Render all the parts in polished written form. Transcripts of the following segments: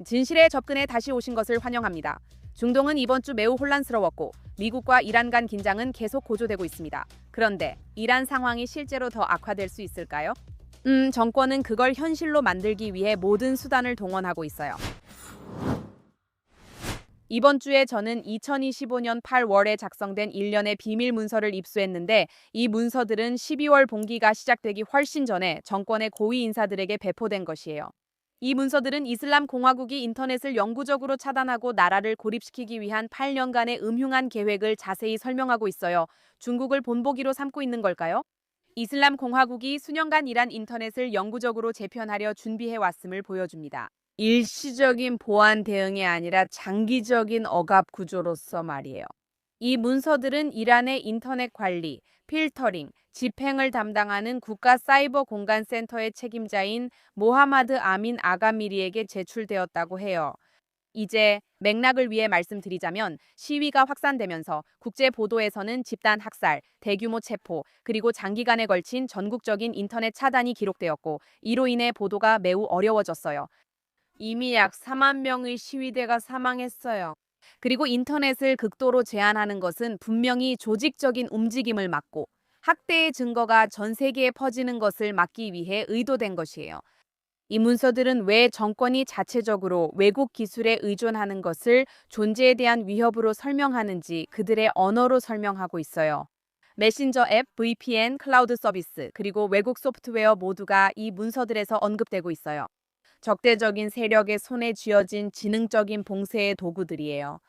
진실에 접근해 다시 오신 것을 환영합니다. 중동은 이번 주 매우 혼란스러웠고 미국과 이란 간 긴장은 계속 고조되고 있습니다. 그런데 이란 상황이 실제로 더 악화될 수 있을까요? 정권은 그걸 현실로 만들기 위해 모든 수단을 동원하고 있어요. 이번 주에 저는 2025년 8월에 작성된 일련의 비밀 문서를 입수했는데 이 문서들은 12월 봉기가 시작되기 훨씬 전에 정권의 고위 인사들에게 배포된 것이에요. 이 문서들은 이슬람 공화국이 인터넷을 영구적으로 차단하고 나라를 고립시키기 위한 8년간의 음흉한 계획을 자세히 설명하고 있어요. 중국을 본보기로 삼고 있는 걸까요? 이슬람 공화국이 수년간 이란 인터넷을 영구적으로 재편하려 준비해 왔음을 보여줍니다. 일시적인 보안 대응이 아니라 장기적인 억압 구조로서 말이에요. 이 문서들은 이란의 인터넷 관리, 필터링, 집행을 담당하는 국가사이버공간센터의 책임자인 모하마드 아민 아가미리에게 제출되었다고 해요. 이제 맥락을 위해 말씀드리자면 시위가 확산되면서 국제 보도에서는 집단 학살, 대규모 체포, 그리고 장기간에 걸친 전국적인 인터넷 차단이 기록되었고 이로 인해 보도가 매우 어려워졌어요. 이미 약 4만 명의 시위대가 사망했어요. 그리고 인터넷을 극도로 제한하는 것은 분명히 조직적인 움직임을 막고 학대의 증거가 전 세계에 퍼지는 것을 막기 위해 의도된 것이에요. 이 문서들은 왜 정권이 자체적으로 외국 기술에 의존하는 것을 존재에 대한 위협으로 설명하는지 그들의 언어로 설명하고 있어요. 메신저 앱, VPN, 클라우드 서비스, 그리고 외국 소프트웨어 모두가 이 문서들에서 언급되고 있어요. 적대적인 세력의 손에 쥐어진 지능적인 봉쇄의 도구들이에요.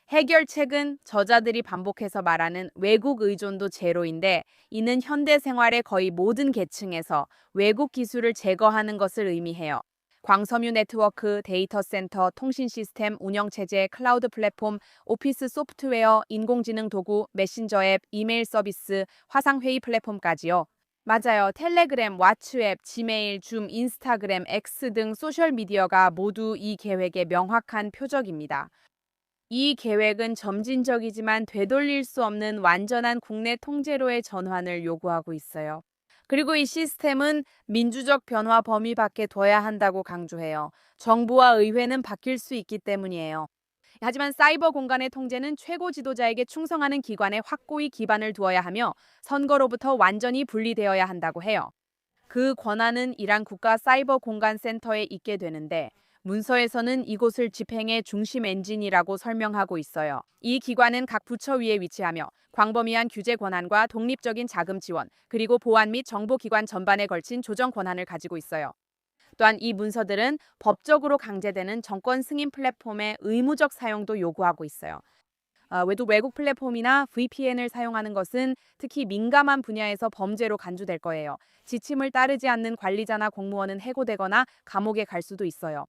해결책은 저자들이 반복해서 말하는 외국 의존도 제로인데 이는 현대 생활의 거의 모든 계층에서 외국 기술을 제거하는 것을 의미해요. 광섬유 네트워크, 데이터 센터, 통신 시스템, 운영체제, 클라우드 플랫폼, 오피스 소프트웨어, 인공지능 도구, 메신저 앱, 이메일 서비스, 화상회의 플랫폼까지요. 맞아요. 텔레그램, 왓츠앱, 지메일, 줌, 인스타그램, X 등 소셜미디어가 모두 이 계획의 명확한 표적입니다. 이 계획은 점진적이지만 되돌릴 수 없는 완전한 국내 통제로의 전환을 요구하고 있어요. 그리고 이 시스템은 민주적 변화 범위 밖에 둬야 한다고 강조해요. 정부와 의회는 바뀔 수 있기 때문이에요. 하지만 사이버 공간의 통제는 최고 지도자에게 충성하는 기관에 확고히 기반을 두어야 하며 선거로부터 완전히 분리되어야 한다고 해요. 그 권한은 이란 국가 사이버 공간 센터에 있게 되는데 문서에서는 이곳을 집행의 중심 엔진이라고 설명하고 있어요. 이 기관은 각 부처 위에 위치하며 광범위한 규제 권한과 독립적인 자금 지원, 그리고 보안 및 정보기관 전반에 걸친 조정 권한을 가지고 있어요. 또한 이 문서들은 법적으로 강제되는 정권 승인 플랫폼의 의무적 사용도 요구하고 있어요. 외국 플랫폼이나 VPN을 사용하는 것은 특히 민감한 분야에서 범죄로 간주될 거예요. 지침을 따르지 않는 관리자나 공무원은 해고되거나 감옥에 갈 수도 있어요.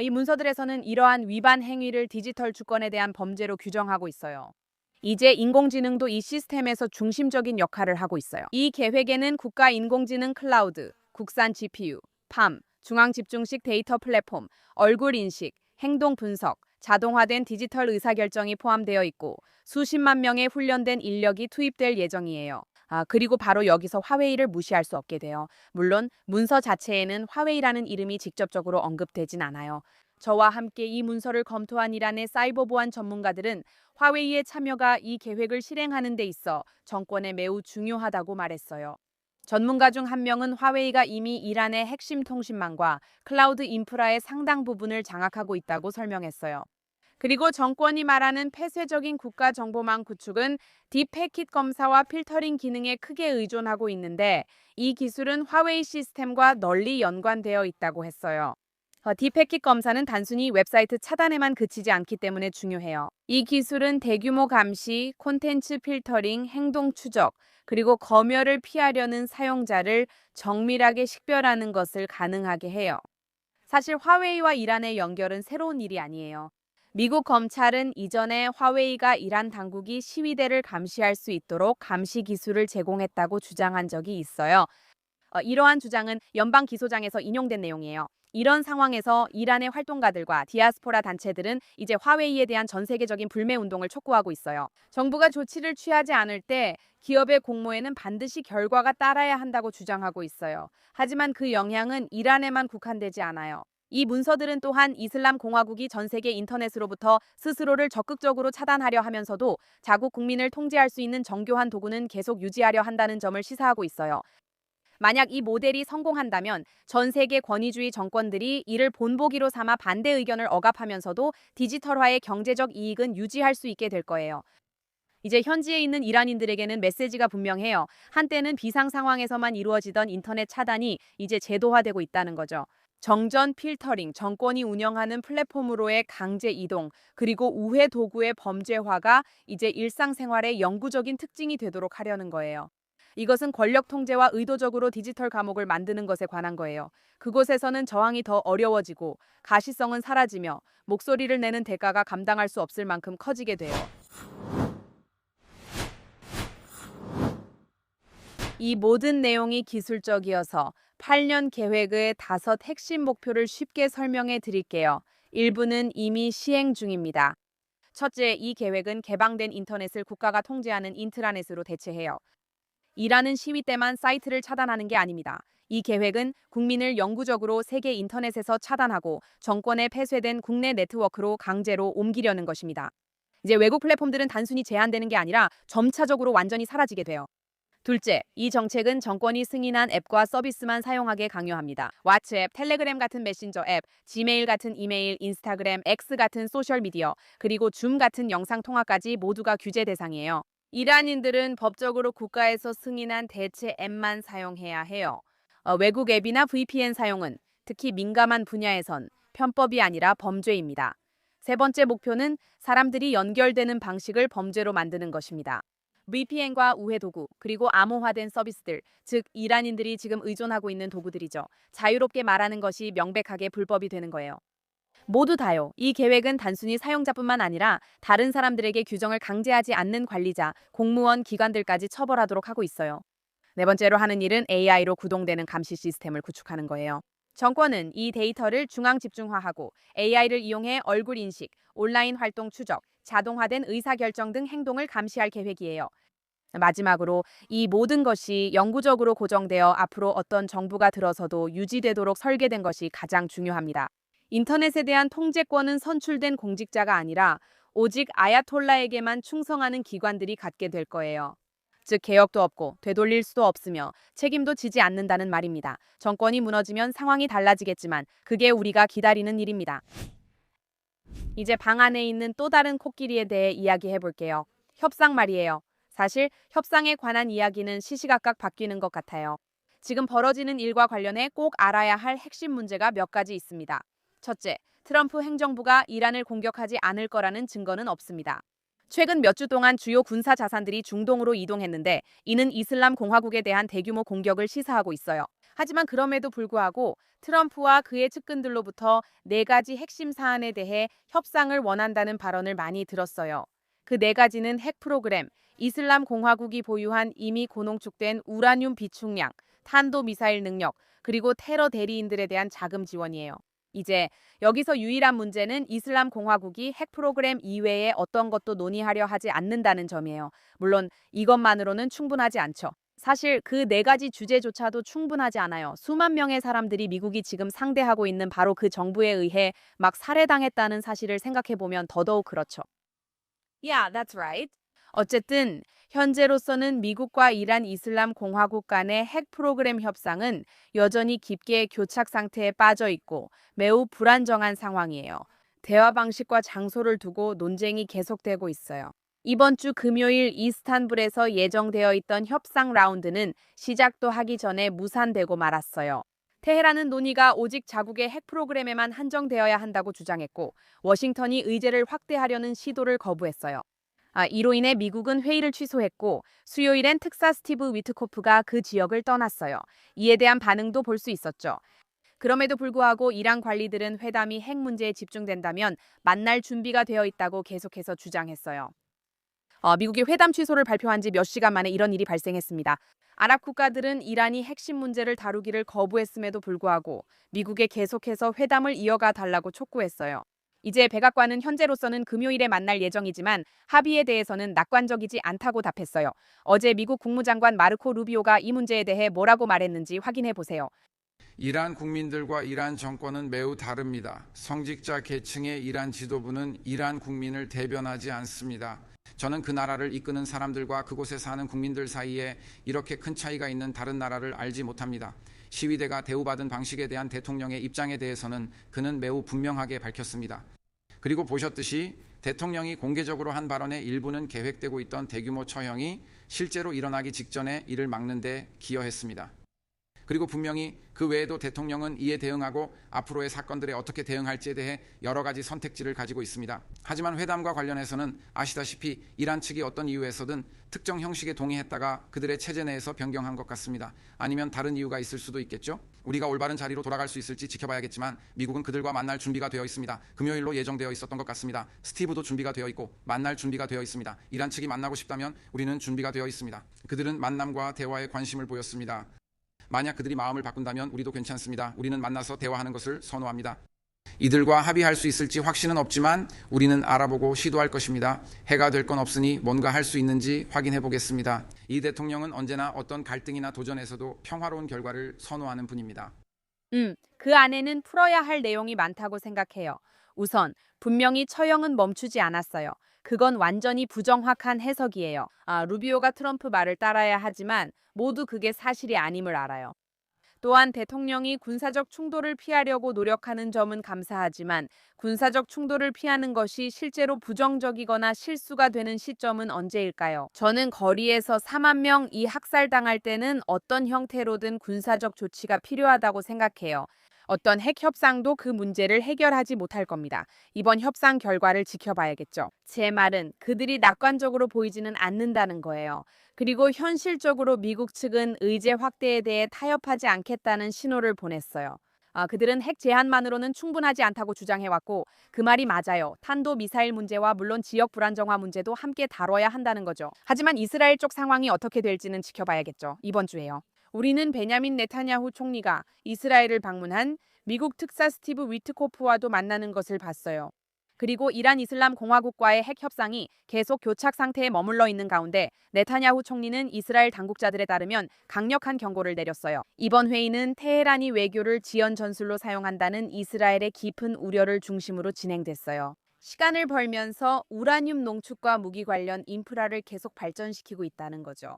이 문서들에서는 이러한 위반 행위를 디지털 주권에 대한 범죄로 규정하고 있어요. 이제 인공지능도 이 시스템에서 중심적인 역할을 하고 있어요. 이 계획에는 국가 인공지능 클라우드, 국산 GPU, 팜, 중앙집중식 데이터 플랫폼, 얼굴 인식, 행동 분석, 자동화된 디지털 의사결정이 포함되어 있고 수십만 명의 훈련된 인력이 투입될 예정이에요. 그리고 바로 여기서 화웨이를 무시할 수 없게 돼요. 물론 문서 자체에는 화웨이라는 이름이 직접적으로 언급되진 않아요. 저와 함께 이 문서를 검토한 이란의 사이버 보안 전문가들은 화웨이의 참여가 이 계획을 실행하는 데 있어 정권에 매우 중요하다고 말했어요. 전문가 중 한 명은 화웨이가 이미 이란의 핵심 통신망과 클라우드 인프라의 상당 부분을 장악하고 있다고 설명했어요. 그리고 정권이 말하는 폐쇄적인 국가정보망 구축은 딥패킷 검사와 필터링 기능에 크게 의존하고 있는데 이 기술은 화웨이 시스템과 널리 연관되어 있다고 했어요. 딥패킷 검사는 단순히 웹사이트 차단에만 그치지 않기 때문에 중요해요. 이 기술은 대규모 감시, 콘텐츠 필터링, 행동 추적, 그리고 검열을 피하려는 사용자를 정밀하게 식별하는 것을 가능하게 해요. 사실 화웨이와 이란의 연결은 새로운 일이 아니에요. 미국 검찰은 이전에 화웨이가 이란 당국이 시위대를 감시할 수 있도록 감시 기술을 제공했다고 주장한 적이 있어요. 이러한 주장은 연방 기소장에서 인용된 내용이에요. 이런 상황에서 이란의 활동가들과 디아스포라 단체들은 이제 화웨이에 대한 전 세계적인 불매 운동을 촉구하고 있어요. 정부가 조치를 취하지 않을 때 기업의 공모에는 반드시 결과가 따라야 한다고 주장하고 있어요. 하지만 그 영향은 이란에만 국한되지 않아요. 이 문서들은 또한 이슬람 공화국이 전 세계 인터넷으로부터 스스로를 적극적으로 차단하려 하면서도 자국 국민을 통제할 수 있는 정교한 도구는 계속 유지하려 한다는 점을 시사하고 있어요. 만약 이 모델이 성공한다면 전 세계 권위주의 정권들이 이를 본보기로 삼아 반대 의견을 억압하면서도 디지털화의 경제적 이익은 유지할 수 있게 될 거예요. 이제 현지에 있는 이란인들에게는 메시지가 분명해요. 한때는 비상 상황에서만 이루어지던 인터넷 차단이 이제 제도화되고 있다는 거죠. 정전 필터링, 정권이 운영하는 플랫폼으로의 강제 이동, 그리고 우회 도구의 범죄화가 이제 일상생활의 영구적인 특징이 되도록 하려는 거예요. 이것은 권력 통제와 의도적으로 디지털 감옥을 만드는 것에 관한 거예요. 그곳에서는 저항이 더 어려워지고 가시성은 사라지며 목소리를 내는 대가가 감당할 수 없을 만큼 커지게 돼요. 이 모든 내용이 기술적이어서 8년 계획의 5 핵심 목표를 쉽게 설명해 드릴게요. 일부는 이미 시행 중입니다. 첫째, 이 계획은 개방된 인터넷을 국가가 통제하는 인트라넷으로 대체해요. 이라는 시위 때만 사이트를 차단하는 게 아닙니다. 이 계획은 국민을 영구적으로 세계 인터넷에서 차단하고 정권에 폐쇄된 국내 네트워크로 강제로 옮기려는 것입니다. 이제 외국 플랫폼들은 단순히 제한되는 게 아니라 점차적으로 완전히 사라지게 돼요. 둘째, 이 정책은 정권이 승인한 앱과 서비스만 사용하게 강요합니다. 왓츠앱, 텔레그램 같은 메신저 앱, 지메일 같은 이메일, 인스타그램, X 같은 소셜미디어, 그리고 줌 같은 영상 통화까지 모두가 규제 대상이에요. 이란인들은 법적으로 국가에서 승인한 대체 앱만 사용해야 해요. 외국 앱이나 VPN 사용은 특히 민감한 분야에선 편법이 아니라 범죄입니다. 세 번째 목표는 사람들이 연결되는 방식을 범죄로 만드는 것입니다. VPN과 우회 도구, 그리고 암호화된 서비스들, 즉 이란인들이 지금 의존하고 있는 도구들이죠. 자유롭게 말하는 것이 명백하게 불법이 되는 거예요. 모두 다요. 이 계획은 단순히 사용자뿐만 아니라 다른 사람들에게 규정을 강제하지 않는 관리자, 공무원, 기관들까지 처벌하도록 하고 있어요. 네 번째로 하는 일은 AI로 구동되는 감시 시스템을 구축하는 거예요. 정권은 이 데이터를 중앙 집중화하고 AI를 이용해 얼굴 인식, 온라인 활동 추적, 자동화된 의사결정 등 행동을 감시할 계획이에요. 마지막으로 이 모든 것이 영구적으로 고정되어 앞으로 어떤 정부가 들어서도 유지되도록 설계된 것이 가장 중요합니다. 인터넷에 대한 통제권은 선출된 공직자가 아니라 오직 아야톨라에게만 충성하는 기관들이 갖게 될 거예요. 즉 개혁도 없고 되돌릴 수도 없으며 책임도 지지 않는다는 말입니다. 정권이 무너지면 상황이 달라지겠지만 그게 우리가 기다리는 일입니다. 이제 방 안에 있는 또 다른 코끼리에 대해 이야기해 볼게요. 협상 말이에요. 사실 협상에 관한 이야기는 시시각각 바뀌는 것 같아요. 지금 벌어지는 일과 관련해 꼭 알아야 할 핵심 문제가 몇 가지 있습니다. 첫째, 트럼프 행정부가 이란을 공격하지 않을 거라는 증거는 없습니다. 최근 몇 주 동안 주요 군사 자산들이 중동으로 이동했는데 이는 이슬람 공화국에 대한 대규모 공격을 시사하고 있어요. 하지만 그럼에도 불구하고 트럼프와 그의 측근들로부터 4가지 핵심 사안에 대해 협상을 원한다는 발언을 많이 들었어요. 그 4가지는 핵 프로그램, 이슬람 공화국이 보유한 이미 고농축된 우라늄 비축량, 탄도미사일 능력, 그리고 테러 대리인들에 대한 자금 지원이에요. 이제 여기서 유일한 문제는 이슬람 공화국이 핵 프로그램 이외에 어떤 것도 논의하려 하지 않는다는 점이에요. 물론 이것만으로는 충분하지 않죠. 사실 그 4가지 주제조차도 충분하지 않아요. 수만 명의 사람들이 미국이 지금 상대하고 있는 바로 그 정부에 의해 막 살해당했다는 사실을 생각해보면 더더욱 그렇죠. Yeah, that's right. 어쨌든 현재로서는 미국과 이란 이슬람 공화국 간의 핵 프로그램 협상은 여전히 깊게 교착 상태에 빠져 있고 매우 불안정한 상황이에요. 대화 방식과 장소를 두고 논쟁이 계속되고 있어요. 이번 주 금요일 이스탄불에서 예정되어 있던 협상 라운드는 시작도 하기 전에 무산되고 말았어요. 테헤란은 논의가 오직 자국의 핵 프로그램에만 한정되어야 한다고 주장했고 워싱턴이 의제를 확대하려는 시도를 거부했어요. 이로 인해 미국은 회의를 취소했고 수요일엔 특사 스티브 위트코프가 그 지역을 떠났어요. 이에 대한 반응도 볼 수 있었죠. 그럼에도 불구하고 이란 관리들은 회담이 핵 문제에 집중된다면 만날 준비가 되어 있다고 계속해서 주장했어요. 미국이 회담 취소를 발표한 지 몇 시간 만에 이런 일이 발생했습니다. 아랍 국가들은 이란이 핵심 문제를 다루기를 거부했음에도 불구하고 미국에 계속해서 회담을 이어가 달라고 촉구했어요. 이제 백악관은 현재로서는 금요일에 만날 예정이지만 합의에 대해서는 낙관적이지 않다고 답했어요. 어제 미국 국무장관 마르코 루비오가 이 문제에 대해 뭐라고 말했는지 확인해 보세요. 이란 국민들과 이란 정권은 매우 다릅니다. 성직자 계층의 이란 지도부는 이란 국민을 대변하지 않습니다. 저는 그 나라를 이끄는 사람들과 그곳에 사는 국민들 사이에 이렇게 큰 차이가 있는 다른 나라를 알지 못합니다. 시위대가 대우받은 방식에 대한 대통령의 입장에 대해서는 그는 매우 분명하게 밝혔습니다. 그리고 보셨듯이 대통령이 공개적으로 한 발언의 일부는 계획되고 있던 대규모 처형이 실제로 일어나기 직전에 이를 막는 데 기여했습니다. 그리고 분명히 그 외에도 대통령은 이에 대응하고 앞으로의 사건들에 어떻게 대응할지에 대해 여러 가지 선택지를 가지고 있습니다. 하지만 회담과 관련해서는 아시다시피 이란 측이 어떤 이유에서든 특정 형식에 동의했다가 그들의 체제 내에서 변경한 것 같습니다. 아니면 다른 이유가 있을 수도 있겠죠. 우리가 올바른 자리로 돌아갈 수 있을지 지켜봐야겠지만 미국은 그들과 만날 준비가 되어 있습니다. 금요일로 예정되어 있었던 것 같습니다. 스티브도 준비가 되어 있고 만날 준비가 되어 있습니다. 이란 측이 만나고 싶다면 우리는 준비가 되어 있습니다. 그들은 만남과 대화에 관심을 보였습니다. 만약 그들이 마음을 바꾼다면 우리도 괜찮습니다. 우리는 만나서 대화하는 것을 선호합니다. 이들과 합의할 수 있을지 확신은 없지만 우리는 알아보고 시도할 것입니다. 해가 될 건 없으니 뭔가 할 수 있는지 확인해 보겠습니다. 이 대통령은 언제나 어떤 갈등이나 도전에서도 평화로운 결과를 선호하는 분입니다. 그 안에는 풀어야 할 내용이 많다고 생각해요. 우선 분명히 처형은 멈추지 않았어요. 그건 완전히 부정확한 해석이에요. 루비오가 트럼프 말을 따라야 하지만 모두 그게 사실이 아님을 알아요. 또한 대통령이 군사적 충돌을 피하려고 노력하는 점은 감사하지만 군사적 충돌을 피하는 것이 실제로 부정적이거나 실수가 되는 시점은 언제일까요? 저는 거리에서 4만 명이 학살당할 때는 어떤 형태로든 군사적 조치가 필요하다고 생각해요. 어떤 핵 협상도 그 문제를 해결하지 못할 겁니다. 이번 협상 결과를 지켜봐야겠죠. 제 말은 그들이 낙관적으로 보이지는 않는다는 거예요. 그리고 현실적으로 미국 측은 의제 확대에 대해 타협하지 않겠다는 신호를 보냈어요. 그들은 핵 제한만으로는 충분하지 않다고 주장해왔고 그 말이 맞아요. 탄도 미사일 문제와 물론 지역 불안정화 문제도 함께 다뤄야 한다는 거죠. 하지만 이스라엘 쪽 상황이 어떻게 될지는 지켜봐야겠죠. 이번 주에요. 우리는 베냐민 네타냐후 총리가 이스라엘을 방문한 미국 특사 스티브 위트코프와도 만나는 것을 봤어요. 그리고 이란 이슬람 공화국과의 핵 협상이 계속 교착 상태에 머물러 있는 가운데 네타냐후 총리는 이스라엘 당국자들에 따르면 강력한 경고를 내렸어요. 이번 회의는 테헤란이 외교를 지연 전술로 사용한다는 이스라엘의 깊은 우려를 중심으로 진행됐어요. 시간을 벌면서 우라늄 농축과 무기 관련 인프라를 계속 발전시키고 있다는 거죠.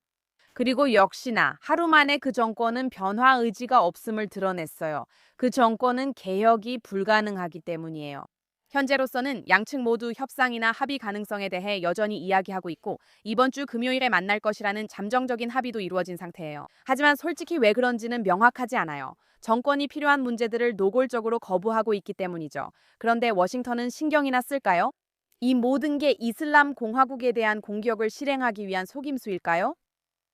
그리고 역시나 하루 만에 그 정권은 변화 의지가 없음을 드러냈어요. 그 정권은 개혁이 불가능하기 때문이에요. 현재로서는 양측 모두 협상이나 합의 가능성에 대해 여전히 이야기하고 있고 이번 주 금요일에 만날 것이라는 잠정적인 합의도 이루어진 상태예요. 하지만 솔직히 왜 그런지는 명확하지 않아요. 정권이 필요한 문제들을 노골적으로 거부하고 있기 때문이죠. 그런데 워싱턴은 신경이나 쓸까요? 이 모든 게 이슬람 공화국에 대한 공격을 실행하기 위한 속임수일까요?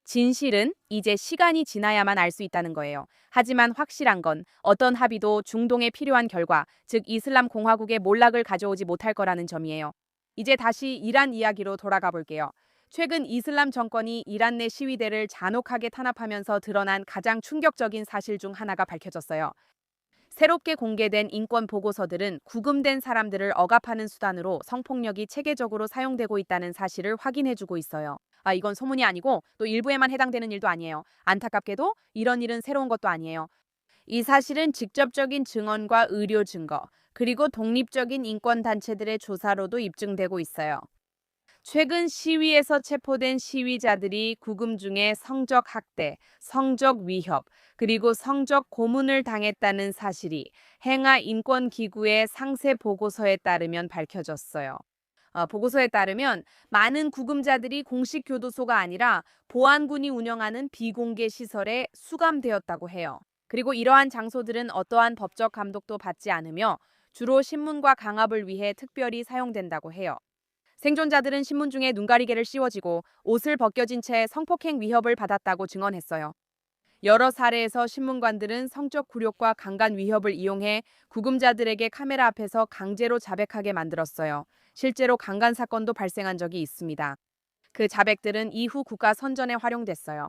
진실은 이제 시간이 지나야만 알 수 있다는 거예요. 하지만 확실한 건 어떤 합의도 중동에 필요한 결과, 즉 이슬람 공화국의 몰락을 가져오지 못할 거라는 점이에요. 이제 다시 이란 이야기로 돌아가 볼게요. 최근 이슬람 정권이 이란 내 시위대를 잔혹하게 탄압하면서 드러난 가장 충격적인 사실 중 하나가 밝혀졌어요. 새롭게 공개된 인권 보고서들은 구금된 사람들을 억압하는 수단으로 성폭력이 체계적으로 사용되고 있다는 사실을 확인해주고 있어요. 이건 소문이 아니고 또 일부에만 해당되는 일도 아니에요. 안타깝게도 이런 일은 새로운 것도 아니에요. 이 사실은 직접적인 증언과 의료 증거, 그리고 독립적인 인권단체들의 조사로도 입증되고 있어요. 최근 시위에서 체포된 시위자들이 구금 중에 성적 학대, 성적 위협, 그리고 성적 고문을 당했다는 사실이 행하 인권기구의 상세 보고서에 따르면 밝혀졌어요. 보고서에 따르면 많은 구금자들이 공식 교도소가 아니라 보안군이 운영하는 비공개 시설에 수감되었다고 해요. 그리고 이러한 장소들은 어떠한 법적 감독도 받지 않으며 주로 신문과 강압을 위해 특별히 사용된다고 해요. 생존자들은 신문 중에 눈가리개를 씌워지고 옷을 벗겨진 채 성폭행 위협을 받았다고 증언했어요. 여러 사례에서 신문관들은 성적 굴욕과 강간 위협을 이용해 구금자들에게 카메라 앞에서 강제로 자백하게 만들었어요. 실제로 강간 사건도 발생한 적이 있습니다. 그 자백들은 이후 국가 선전에 활용됐어요.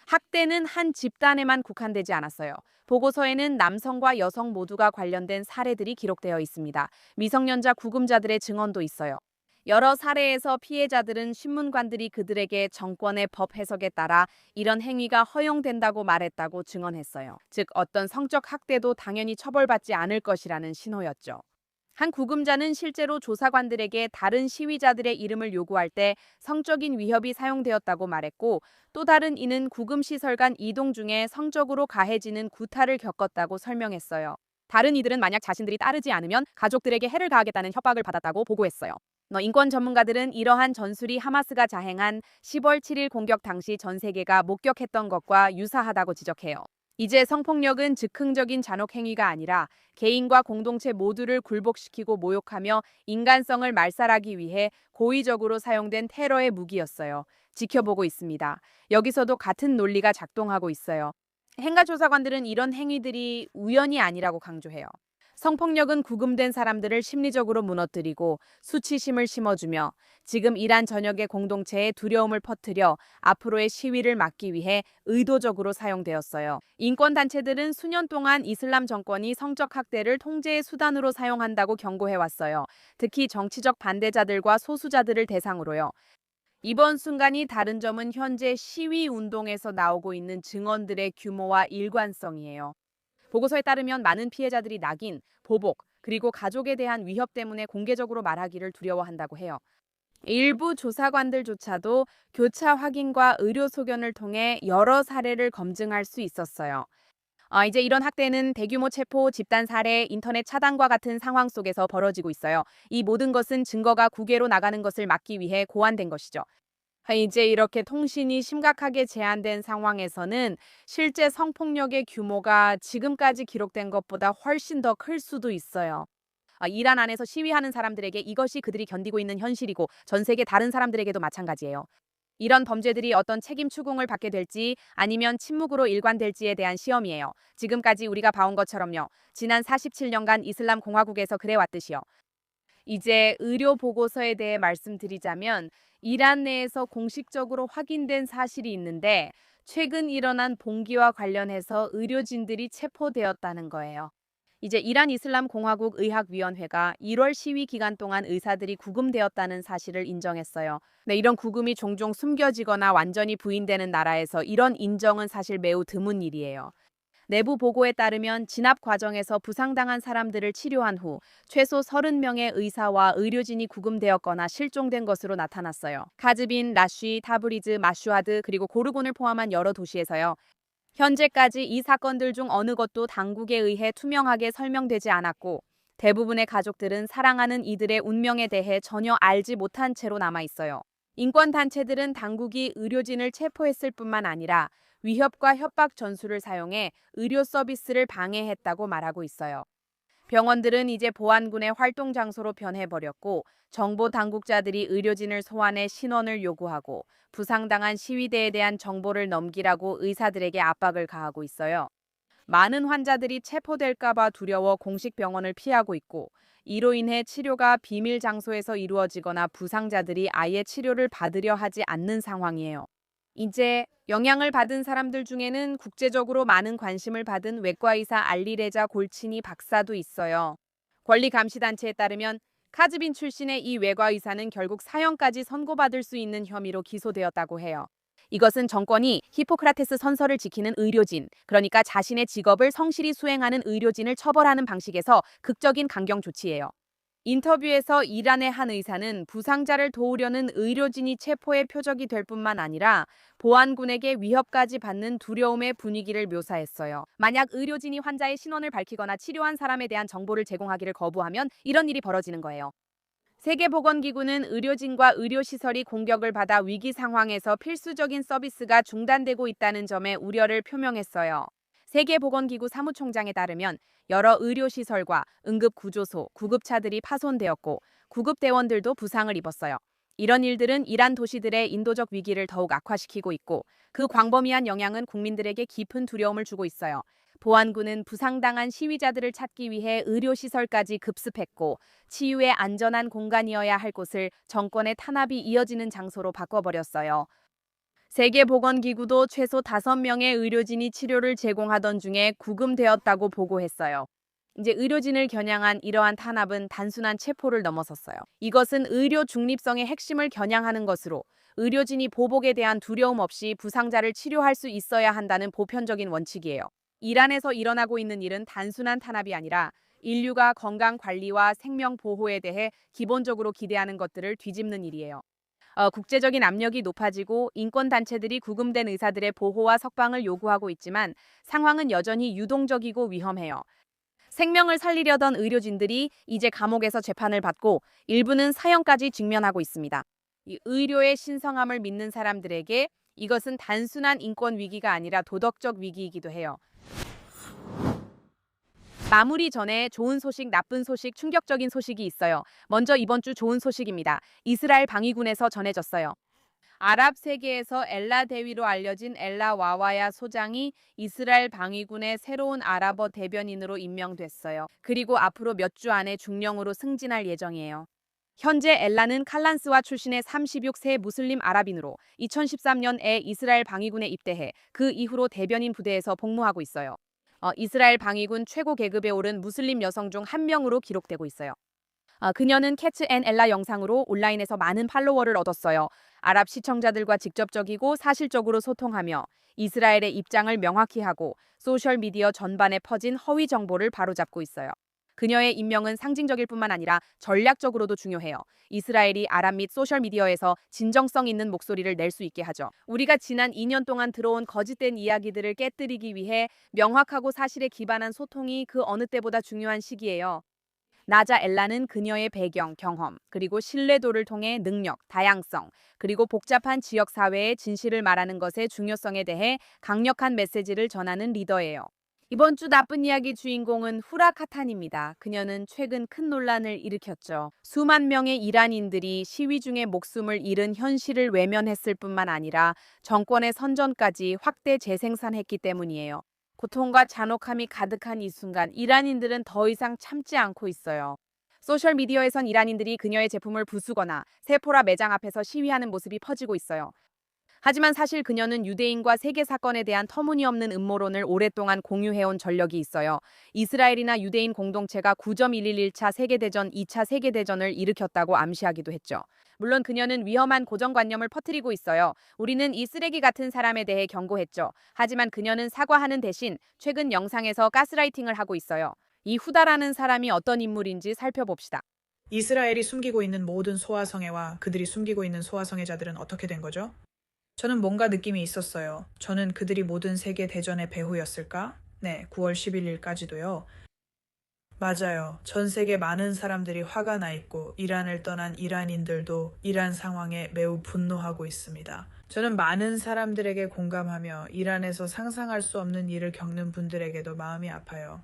학대는 한 집단에만 국한되지 않았어요. 보고서에는 남성과 여성 모두가 관련된 사례들이 기록되어 있습니다. 미성년자 구금자들의 증언도 있어요. 여러 사례에서 피해자들은 신문관들이 그들에게 정권의 법 해석에 따라 이런 행위가 허용된다고 말했다고 증언했어요. 즉, 어떤 성적 학대도 당연히 처벌받지 않을 것이라는 신호였죠. 한 구금자는 실제로 조사관들에게 다른 시위자들의 이름을 요구할 때 성적인 위협이 사용되었다고 말했고, 또 다른 이는 구금시설 간 이동 중에 성적으로 가해지는 구타를 겪었다고 설명했어요. 다른 이들은 만약 자신들이 따르지 않으면 가족들에게 해를 가하겠다는 협박을 받았다고 보고했어요. 인권 전문가들은 이러한 전술이 하마스가 자행한 10월 7일 공격 당시 전 세계가 목격했던 것과 유사하다고 지적해요. 이제 성폭력은 즉흥적인 잔혹 행위가 아니라 개인과 공동체 모두를 굴복시키고 모욕하며 인간성을 말살하기 위해 고의적으로 사용된 테러의 무기였어요. 지켜보고 있습니다. 여기서도 같은 논리가 작동하고 있어요. 행가조사관들은 이런 행위들이 우연이 아니라고 강조해요. 성폭력은 구금된 사람들을 심리적으로 무너뜨리고 수치심을 심어주며 지금 이란 전역의 공동체에 두려움을 퍼뜨려 앞으로의 시위를 막기 위해 의도적으로 사용되었어요. 인권단체들은 수년 동안 이슬람 정권이 성적 학대를 통제의 수단으로 사용한다고 경고해왔어요. 특히 정치적 반대자들과 소수자들을 대상으로요. 이번 순간이 다른 점은 현재 시위 운동에서 나오고 있는 증언들의 규모와 일관성이에요. 보고서에 따르면 많은 피해자들이 낙인, 보복, 그리고 가족에 대한 위협 때문에 공개적으로 말하기를 두려워한다고 해요. 일부 조사관들조차도 교차 확인과 의료 소견을 통해 여러 사례를 검증할 수 있었어요. 이제 이런 학대는 대규모 체포, 집단 살해, 인터넷 차단과 같은 상황 속에서 벌어지고 있어요. 이 모든 것은 증거가 국외로 나가는 것을 막기 위해 고안된 것이죠. 이제 이렇게 통신이 심각하게 제한된 상황에서는 실제 성폭력의 규모가 지금까지 기록된 것보다 훨씬 더 클 수도 있어요. 이란 안에서 시위하는 사람들에게 이것이 그들이 견디고 있는 현실이고 전 세계 다른 사람들에게도 마찬가지예요. 이런 범죄들이 어떤 책임 추궁을 받게 될지 아니면 침묵으로 일관될지에 대한 시험이에요. 지금까지 우리가 봐온 것처럼요. 지난 47년간 이슬람 공화국에서 그래왔듯이요. 이제 의료 보고서에 대해 말씀드리자면 이란 내에서 공식적으로 확인된 사실이 있는데 최근 일어난 봉기와 관련해서 의료진들이 체포되었다는 거예요. 이제 이란 이슬람 공화국 의학위원회가 1월 시위 기간 동안 의사들이 구금되었다는 사실을 인정했어요. 네, 이런 구금이 종종 숨겨지거나 완전히 부인되는 나라에서 이런 인정은 사실 매우 드문 일이에요. 내부 보고에 따르면 진압 과정에서 부상당한 사람들을 치료한 후 최소 30명의 의사와 의료진이 구금되었거나 실종된 것으로 나타났어요. 카즈빈, 라쉬, 타브리즈, 마슈아드 그리고 고르곤을 포함한 여러 도시에서요. 현재까지 이 사건들 중 어느 것도 당국에 의해 투명하게 설명되지 않았고 대부분의 가족들은 사랑하는 이들의 운명에 대해 전혀 알지 못한 채로 남아 있어요. 인권단체들은 당국이 의료진을 체포했을 뿐만 아니라 위협과 협박 전술을 사용해 의료 서비스를 방해했다고 말하고 있어요. 병원들은 이제 보안군의 활동 장소로 변해버렸고 정보 당국자들이 의료진을 소환해 신원을 요구하고 부상당한 시위대에 대한 정보를 넘기라고 의사들에게 압박을 가하고 있어요. 많은 환자들이 체포될까 봐 두려워 공식 병원을 피하고 있고 이로 인해 치료가 비밀 장소에서 이루어지거나 부상자들이 아예 치료를 받으려 하지 않는 상황이에요. 이제 영향을 받은 사람들 중에는 국제적으로 많은 관심을 받은 외과의사 알리레자 골치니 박사도 있어요. 권리감시단체에 따르면 카즈빈 출신의 이 외과의사는 결국 사형까지 선고받을 수 있는 혐의로 기소되었다고 해요. 이것은 정권이 히포크라테스 선서를 지키는 의료진, 그러니까 자신의 직업을 성실히 수행하는 의료진을 처벌하는 방식에서 극적인 강경 조치예요. 인터뷰에서 이란의 한 의사는 부상자를 도우려는 의료진이 체포의 표적이 될 뿐만 아니라 보안군에게 위협까지 받는 두려움의 분위기를 묘사했어요. 만약 의료진이 환자의 신원을 밝히거나 치료한 사람에 대한 정보를 제공하기를 거부하면 이런 일이 벌어지는 거예요. 세계보건기구는 의료진과 의료시설이 공격을 받아 위기 상황에서 필수적인 서비스가 중단되고 있다는 점에 우려를 표명했어요. 세계보건기구 사무총장에 따르면 여러 의료시설과 응급구조소, 구급차들이 파손되었고 구급대원들도 부상을 입었어요. 이런 일들은 이란 도시들의 인도적 위기를 더욱 악화시키고 있고 그 광범위한 영향은 국민들에게 깊은 두려움을 주고 있어요. 보안군은 부상당한 시위자들을 찾기 위해 의료시설까지 급습했고 치유의 안전한 공간이어야 할 곳을 정권의 탄압이 이어지는 장소로 바꿔버렸어요. 세계보건기구도 최소 5명의 의료진이 치료를 제공하던 중에 구금되었다고 보고했어요. 이제 의료진을 겨냥한 이러한 탄압은 단순한 체포를 넘어섰어요. 이것은 의료 중립성의 핵심을 겨냥하는 것으로 의료진이 보복에 대한 두려움 없이 부상자를 치료할 수 있어야 한다는 보편적인 원칙이에요. 이란에서 일어나고 있는 일은 단순한 탄압이 아니라 인류가 건강 관리와 생명 보호에 대해 기본적으로 기대하는 것들을 뒤집는 일이에요. 국제적인 압력이 높아지고 인권단체들이 구금된 의사들의 보호와 석방을 요구하고 있지만 상황은 여전히 유동적이고 위험해요. 생명을 살리려던 의료진들이 이제 감옥에서 재판을 받고 일부는 사형까지 직면하고 있습니다. 이 의료의 신성함을 믿는 사람들에게 이것은 단순한 인권 위기가 아니라 도덕적 위기이기도 해요. 마무리 전에 좋은 소식, 나쁜 소식, 충격적인 소식이 있어요. 먼저 이번 주 좋은 소식입니다. 이스라엘 방위군에서 전해졌어요. 아랍 세계에서 엘라 대위로 알려진 엘라 와와야 소장이 이스라엘 방위군의 새로운 아랍어 대변인으로 임명됐어요. 그리고 앞으로 몇 주 안에 중령으로 승진할 예정이에요. 현재 엘라는 칼란스와 출신의 36세 무슬림 아랍인으로 2013년에 이스라엘 방위군에 입대해 그 이후로 대변인 부대에서 복무하고 있어요. 이스라엘 방위군 최고 계급에 오른 무슬림 여성 중 한 명으로 기록되고 있어요. 그녀는 캐츠 앤 엘라 영상으로 온라인에서 많은 팔로워를 얻었어요. 아랍 시청자들과 직접적이고 사실적으로 소통하며 이스라엘의 입장을 명확히 하고 소셜미디어 전반에 퍼진 허위 정보를 바로잡고 있어요. 그녀의 임명은 상징적일 뿐만 아니라 전략적으로도 중요해요. 이스라엘이 아랍 및 소셜미디어에서 진정성 있는 목소리를 낼 수 있게 하죠. 우리가 지난 2년 동안 들어온 거짓된 이야기들을 깨뜨리기 위해 명확하고 사실에 기반한 소통이 그 어느 때보다 중요한 시기예요. 나자 엘라는 그녀의 배경, 경험, 그리고 신뢰도를 통해 능력, 다양성, 그리고 복잡한 지역 사회의 진실을 말하는 것의 중요성에 대해 강력한 메시지를 전하는 리더예요. 이번 주 나쁜 이야기 주인공은 후라 카탄입니다. 그녀는 최근 큰 논란을 일으켰죠. 수만 명의 이란인들이 시위 중에 목숨을 잃은 현실을 외면했을 뿐만 아니라 정권의 선전까지 확대 재생산했기 때문이에요. 고통과 잔혹함이 가득한 이 순간 이란인들은 더 이상 참지 않고 있어요. 소셜미디어에선 이란인들이 그녀의 제품을 부수거나 세포라 매장 앞에서 시위하는 모습이 퍼지고 있어요. 하지만 사실 그녀는 유대인과 세계 사건에 대한 터무니없는 음모론을 오랫동안 공유해온 전력이 있어요. 이스라엘이나 유대인 공동체가 9.111차 세계대전, 2차 세계대전을 일으켰다고 암시하기도 했죠. 물론 그녀는 위험한 고정관념을 퍼뜨리고 있어요. 우리는 이 쓰레기 같은 사람에 대해 경고했죠. 하지만 그녀는 사과하는 대신 최근 영상에서 가스라이팅을 하고 있어요. 이 후다라는 사람이 어떤 인물인지 살펴봅시다. 이스라엘이 숨기고 있는 모든 소아성애와 그들이 숨기고 있는 소아성애자들은 어떻게 된 거죠? 저는 뭔가 느낌이 있었어요. 저는 그들이 모든 세계 대전의 배후였을까? 네, 9월 11일까지도요. 맞아요. 전 세계 많은 사람들이 화가 나 있고 이란을 떠난 이란인들도 이란 상황에 매우 분노하고 있습니다. 저는 많은 사람들에게 공감하며 이란에서 상상할 수 없는 일을 겪는 분들에게도 마음이 아파요.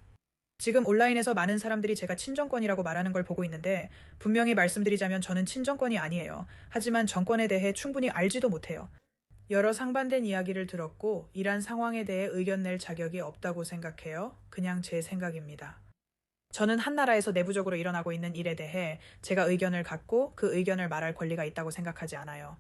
지금 온라인에서 많은 사람들이 제가 친정권이라고 말하는 걸 보고 있는데 분명히 말씀드리자면 저는 친정권이 아니에요. 하지만 정권에 대해 충분히 알지도 못해요. 여러 상반된 이야기를 들었고 이란 상황에 대해 의견 낼 자격이 없다고 생각해요. 그냥 제 생각입니다. 저는 한 나라에서 내부적으로 일어나고 있는 일에 대해 제가 의견을 갖고 그 의견을 말할 권리가 있다고 생각하지 않아요.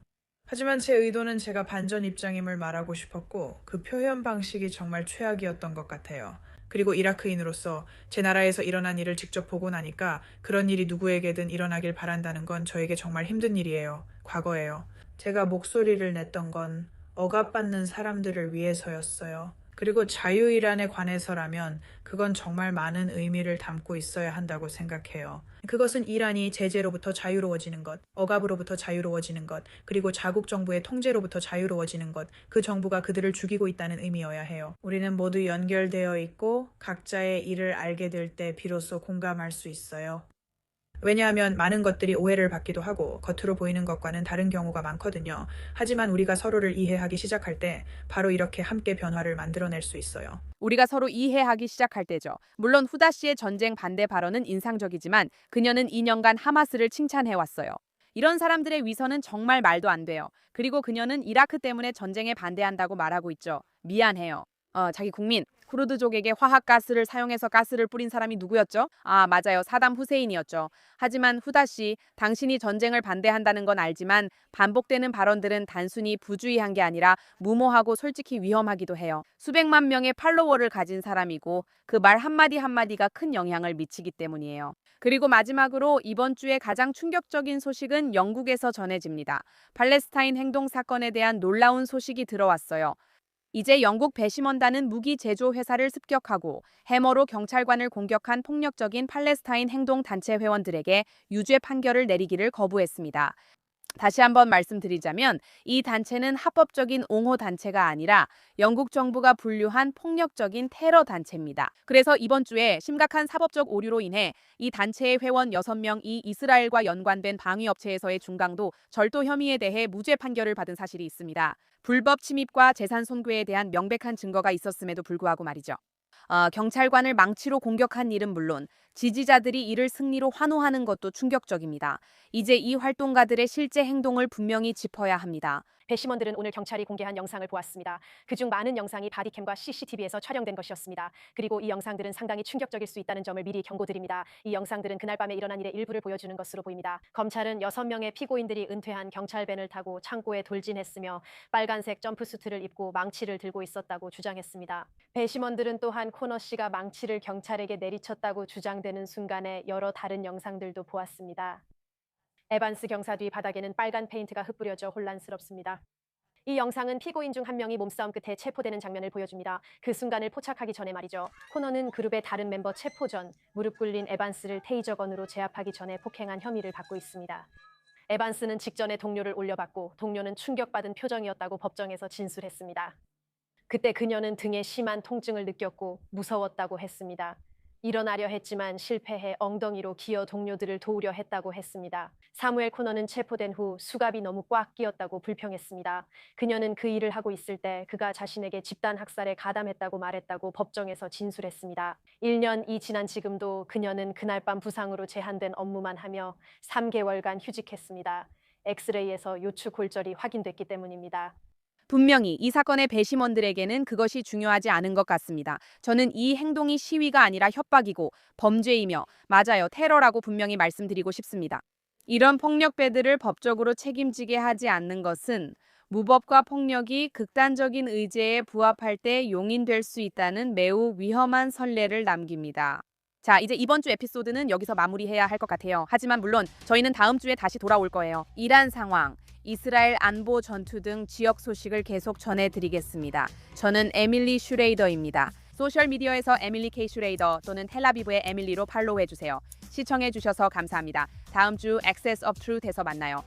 하지만 제 의도는 제가 반전 입장임을 말하고 싶었고 그 표현 방식이 정말 최악이었던 것 같아요. 그리고 이라크인으로서 제 나라에서 일어난 일을 직접 보고 나니까 그런 일이 누구에게든 일어나길 바란다는 건 저에게 정말 힘든 일이에요. 과거예요. 제가 목소리를 냈던 건 억압받는 사람들을 위해서였어요. 그리고 자유이란에 관해서라면 그건 정말 많은 의미를 담고 있어야 한다고 생각해요. 그것은 이란이 제재로부터 자유로워지는 것, 억압으로부터 자유로워지는 것, 그리고 자국 정부의 통제로부터 자유로워지는 것, 그 정부가 그들을 죽이고 있다는 의미여야 해요. 우리는 모두 연결되어 있고 각자의 일을 알게 될 때 비로소 공감할 수 있어요. 왜냐하면 많은 것들이 오해를 받기도 하고 겉으로 보이는 것과는 다른 경우가 많거든요. 하지만 우리가 서로를 이해하기 시작할 때 바로 이렇게 함께 변화를 만들어낼 수 있어요. 우리가 서로 이해하기 시작할 때죠. 물론 후다 씨의 전쟁 반대 발언은 인상적이지만 그녀는 2년간 하마스를 칭찬해왔어요. 이런 사람들의 위선은 정말 말도 안 돼요. 그리고 그녀는 이라크 때문에 전쟁에 반대한다고 말하고 있죠. 미안해요. 자기 국민, 쿠르드족에게 화학가스를 사용해서 가스를 뿌린 사람이 누구였죠? 아, 맞아요. 사담 후세인이었죠. 하지만 후다씨, 당신이 전쟁을 반대한다는 건 알지만 반복되는 발언들은 단순히 부주의한 게 아니라 무모하고 솔직히 위험하기도 해요. 수백만 명의 팔로워를 가진 사람이고 그 말 한마디 한마디가 큰 영향을 미치기 때문이에요. 그리고 마지막으로 이번 주에 가장 충격적인 소식은 영국에서 전해집니다. 팔레스타인 행동 사건에 대한 놀라운 소식이 들어왔어요. 이제 영국 배심원단은 무기 제조 회사를 습격하고 해머로 경찰관을 공격한 폭력적인 팔레스타인 행동 단체 회원들에게 유죄 판결을 내리기를 거부했습니다. 다시 한번 말씀드리자면 이 단체는 합법적인 옹호 단체가 아니라 영국 정부가 분류한 폭력적인 테러 단체입니다. 그래서 이번 주에 심각한 사법적 오류로 인해 이 단체의 회원 6명이 이스라엘과 연관된 방위업체에서의 중강도 절도 혐의에 대해 무죄 판결을 받은 사실이 있습니다. 불법 침입과 재산 손괴에 대한 명백한 증거가 있었음에도 불구하고 말이죠. 경찰관을 망치로 공격한 일은 물론 지지자들이 이를 승리로 환호하는 것도 충격적입니다. 이제 이 활동가들의 실제 행동을 분명히 짚어야 합니다. 배심원들은 오늘 경찰이 공개한 영상을 보았습니다. 그중 많은 영상이 바디캠과 CCTV에서 촬영된 것이었습니다. 그리고 이 영상들은 상당히 충격적일 수 있다는 점을 미리 경고드립니다. 이 영상들은 그날 밤에 일어난 일의 일부를 보여주는 것으로 보입니다. 검찰은 6명의 피고인들이 은퇴한 경찰밴을 타고 창고에 돌진했으며 빨간색 점프수트를 입고 망치를 들고 있었다고 주장했습니다. 배심원들은 또한 코너 씨가 망치를 경찰에게 내리쳤다고 주장되는 순간에 여러 다른 영상들도 보았습니다. 에반스 경사 뒤 바닥에는 빨간 페인트가 흩뿌려져 혼란스럽습니다. 이 영상은 피고인 중 한 명이 몸싸움 끝에 체포되는 장면을 보여줍니다. 그 순간을 포착하기 전에 말이죠. 코너는 그룹의 다른 멤버 체포 전 무릎 꿇린 에반스를 테이저건으로 제압하기 전에 폭행한 혐의를 받고 있습니다. 에반스는 직전에 동료를 올려봤고 동료는 충격받은 표정이었다고 법정에서 진술했습니다. 그때 그녀는 등에 심한 통증을 느꼈고 무서웠다고 했습니다. 일어나려 했지만 실패해 엉덩이로 기어 동료들을 도우려 했다고 했습니다. 사무엘 코너는 체포된 후 수갑이 너무 꽉 끼었다고 불평했습니다. 그녀는 그 일을 하고 있을 때 그가 자신에게 집단 학살에 가담했다고 말했다고 법정에서 진술했습니다. 1년이 지난 지금도 그녀는 그날 밤 부상으로 제한된 업무만 하며 3개월간 휴직했습니다. 엑스레이에서 요추 골절이 확인됐기 때문입니다. 분명히 이 사건의 배심원들에게는 그것이 중요하지 않은 것 같습니다. 저는 이 행동이 시위가 아니라 협박이고 범죄이며 맞아요, 테러라고 분명히 말씀드리고 싶습니다. 이런 폭력배들을 법적으로 책임지게 하지 않는 것은 무법과 폭력이 극단적인 의제에 부합할 때 용인될 수 있다는 매우 위험한 선례를 남깁니다. 자, 이제 이번 주 에피소드는 여기서 마무리해야 할 것 같아요. 하지만 물론 저희는 다음 주에 다시 돌아올 거예요. 이란 상황, 이스라엘 안보 전투 등 지역 소식을 계속 전해드리겠습니다. 저는 에밀리 슈레이더입니다. 소셜미디어에서 에밀리 K 슈레이더 또는 텔아비브의 에밀리로 팔로우해주세요. 시청해주셔서 감사합니다. 다음 주 Access of Truth에서 만나요.